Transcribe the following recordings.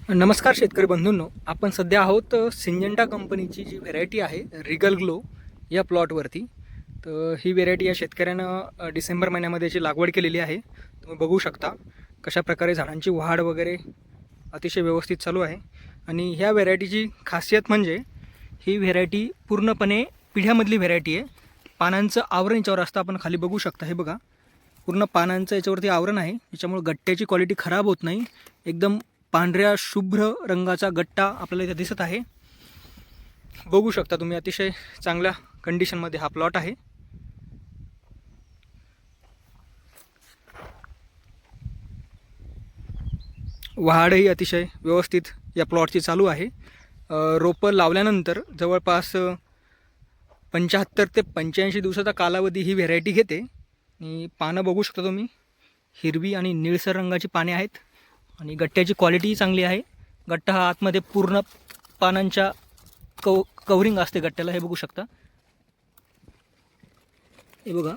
नमस्कार शेतकरी बंधूंनो, आपण सध्या आहोत सिंजेंटा कंपनीची जी व्हेरायटी आहे रिगल ग्लो या प्लॉटवरती. तर ही व्हेरायटी या शेतकऱ्यानं डिसेंबर महिन्यामध्ये याची लागवड केलेली आहे. तुम्ही बघू शकता कशा प्रकारे झाडांची वाढ वगैरे अतिशय व्यवस्थित चालू आहे. आणि ह्या व्हेरायटीची खासियत म्हणजे ही व्हेरायटी पूर्णपणे पिढ्यामधली व्हेरायटी आहे. पानांचं आवरण याच्यावर असतं, आपण खाली बघू शकता. हे बघा, पूर्ण पानांचं याच्यावरती आवरण आहे, त्याच्यामुळे गट्ट्याची क्वालिटी खराब होत नाही. एकदम पांढऱ्या शुभ्र रंगाचा गट्टा आपल्याला इथे दिसत आहे. बघू शकता तुम्ही, अतिशय चांगल्या कंडिशनमध्ये हा प्लॉट आहे. वाढही अतिशय व्यवस्थित या प्लॉटची चालू आहे. रोपं लावल्यानंतर जवळपास 75 ते 85 दिवसाचा कालावधी ही व्हेरायटी घेते. आणि पानं बघू शकता तुम्ही, हिरवी आणि निळसर रंगाची पाने आहेत. आणि गट्ट्याची क्वालिटीही चांगली आहे. गट्टा हा आतमध्ये पूर्ण पानांच्या कवरिंग असते गट्ट्याला, हे बघू शकता. हे बघा,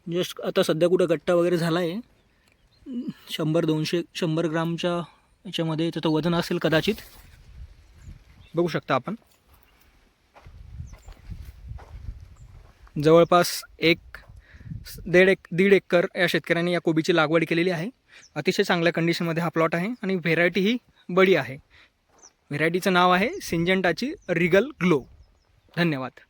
जस्ट आता सध्या कुठं गट्टा वगैरे झाला आहे. 100 ग्रामच्या याच्यामध्ये त्याचं वजन असेल कदाचित. बघू शकता आपण, जवळपास दीड एकर या शेतकऱ्यांनी या कोबीची लागवड केलेली आहे. अतिशय चांगल्या कंडिशनमध्ये हा प्लॉट आहे आणि व्हेरायटी ही बडी आहे. व्हेरायटीचं नाव आहे सिंजेंटाची रिगल ग्लो. धन्यवाद.